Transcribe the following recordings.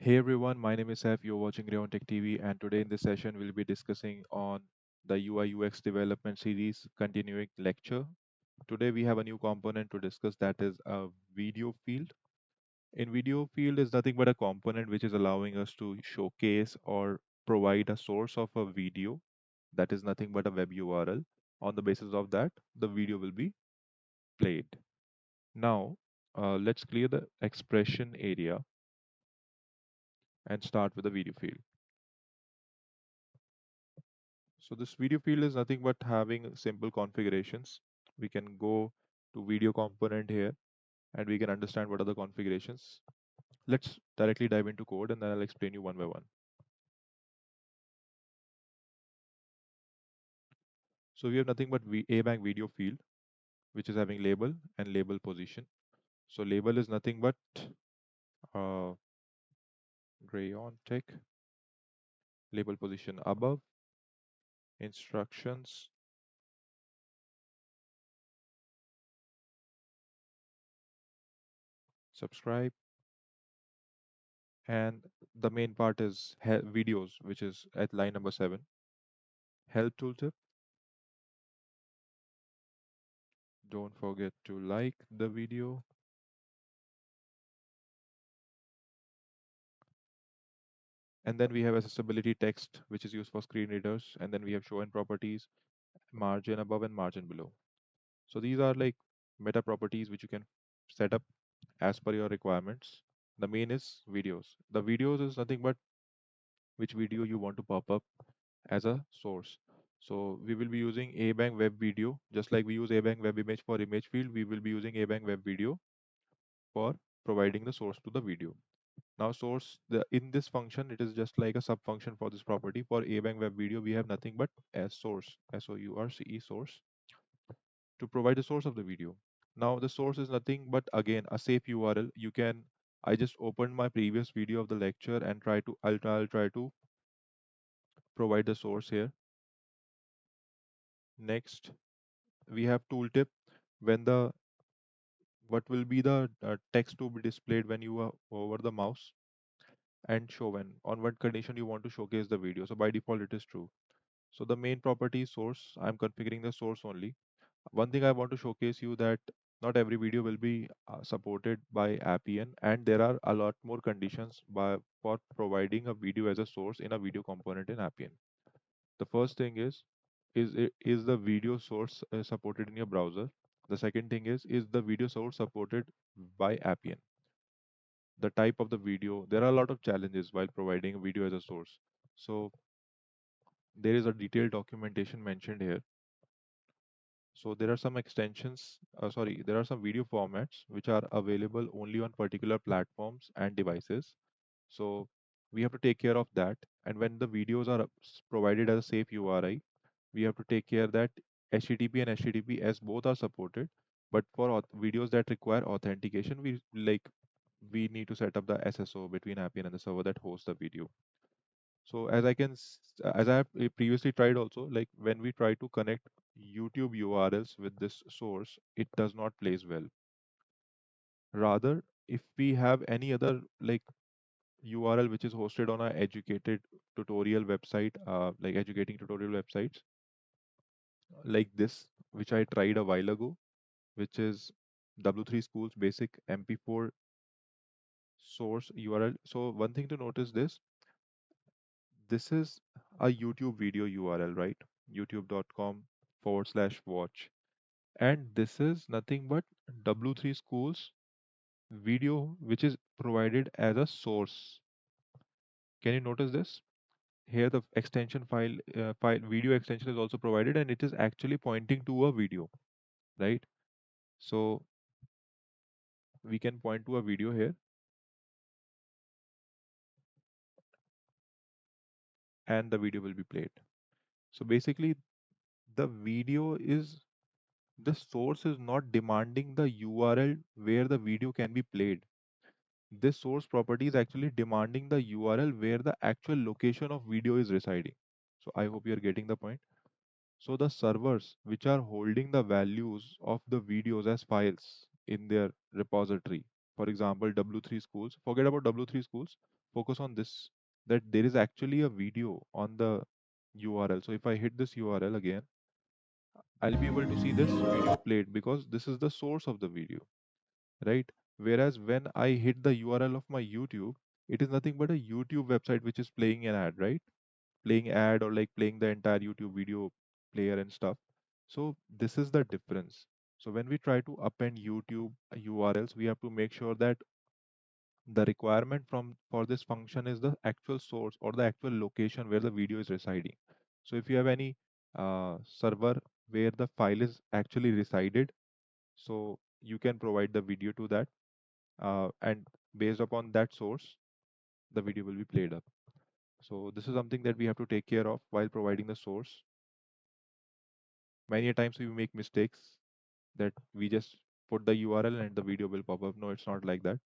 Hey everyone, my name is Seth. You're watching Rayon Tech TV, and today in this session we'll be discussing on the UI UX development series continuing lecture. Today we have a new component to discuss, that is a video field. In video field is nothing but a component which is allowing us to showcase or provide a source of a video that is nothing but a web URL. On the basis of that, the video will be played. Now, let's clear the expression area and start with the video field. So this video field is nothing but having simple configurations. We can go to video component here and we can understand what are the configurations. Let's directly dive into code and then I'll explain you one by one. So we have nothing but A bank video field, which is having label and label position. So label is nothing but uh, gray on tick, label position above, instructions, subscribe, and the main part is videos, which is at line number 7. Help tooltip. Don't forget to like the video. And then we have accessibility text, which is used for screen readers. And then we have show and properties, margin above and margin below. So these are like meta properties which you can set up as per your requirements. The main is videos. The videos is nothing but which video you want to pop up as a source. So we will be using ABank web video, just like we use ABank web image for image field, we will be using ABank web video for providing the source to the video. Now source in this function, it is just like a sub function for this property. For ABank web video, we have nothing but as source, source source to provide the source of the video. Now the source is nothing but again a safe URL. I just opened my previous video of the lecture and I'll try to provide the source here. Next, we have tooltip. When the What will be the text to be displayed when you are over the mouse, and show when on what condition you want to showcase the video. So by default it is true. So the main property is source. I'm configuring the source only. One thing I want to showcase you that not every video will be supported by Appian, and there are a lot more conditions for providing a video as a source in a video component in Appian. The first thing is the video source supported in your browser? The second thing is the video source supported by Appian? The type of the video. There are a lot of challenges while providing a video as a source. So there is a detailed documentation mentioned here. So there are some there are some video formats which are available only on particular platforms and devices. So we have to take care of that. And when the videos are provided as a safe URI, we have to take care that HTTP and HTTPS both are supported. But for videos that require authentication, we need to set up the SSO between Appian and the server that hosts the video. So as I have previously tried also, like when we try to connect YouTube URLs with this source, it does not place well. Rather, if we have any other like URL which is hosted on our educated tutorial website, like educating tutorial websites, like this, which I tried a while ago, which is W3 Schools Basic MP4 source URL. So one thing to notice this is a YouTube video URL, right? youtube.com/watch. And this is nothing but W3 Schools video, which is provided as a source. Can you notice this? Here the extension file video extension is also provided and it is actually pointing to a video, right? So we can point to a video here and the video will be played. So basically the video is the source is not demanding the URL where the video can be played. This source property is actually demanding the URL where the actual location of video is residing. So I hope you're getting the point. So the servers which are holding the values of the videos as files in their repository, For example, W3 schools, forget about W3 schools, focus on this, that there is actually a video on the URL. So if I hit this URL again, I'll be able to see this video played because this is the source of the video, right? Whereas when I hit the URL of my YouTube, it is nothing but a YouTube website which is playing an ad, right? Playing ad or like playing the entire YouTube video player and stuff. So this is the difference. So when we try to append YouTube URLs, we have to make sure that the requirement from for this function is the actual source or the actual location where the video is residing. So if you have any server where the file is actually resided, so you can provide the video to that, and based upon that source, the video will be played up. So this is something that we have to take care of while providing the source. Many a times we make mistakes that we just put the URL and the video will pop up. No, it's not like that.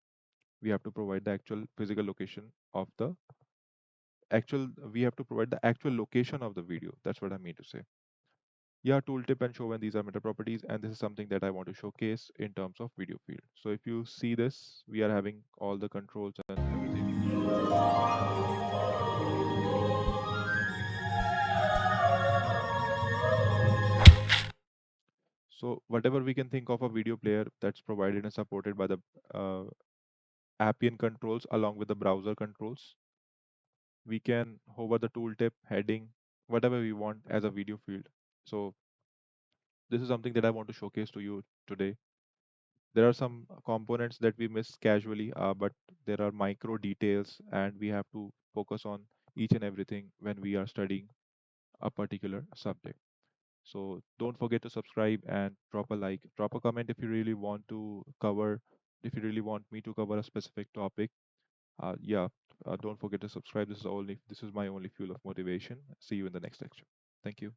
We have to provide the actual physical location of the actual, we have to provide the actual location of the video. That's what I mean to say. Yeah, tooltip and show when these are meta properties, and this is something that I want to showcase in terms of video field. So if you see this, we are having all the controls and everything. So whatever we can think of a video player that's provided and supported by the uh, Appian controls along with the browser controls, we can hover the tooltip heading, whatever we want as a video field. So this is something that I want to showcase to you today. There are some components that we miss casually, but there are micro details, and we have to focus on each and everything when we are studying a particular subject. So don't forget to subscribe and drop a like, drop a comment if you really want to cover, if you really want me to cover a specific topic. Yeah, don't forget to subscribe. This is my only fuel of motivation. See you in the next lecture. Thank you.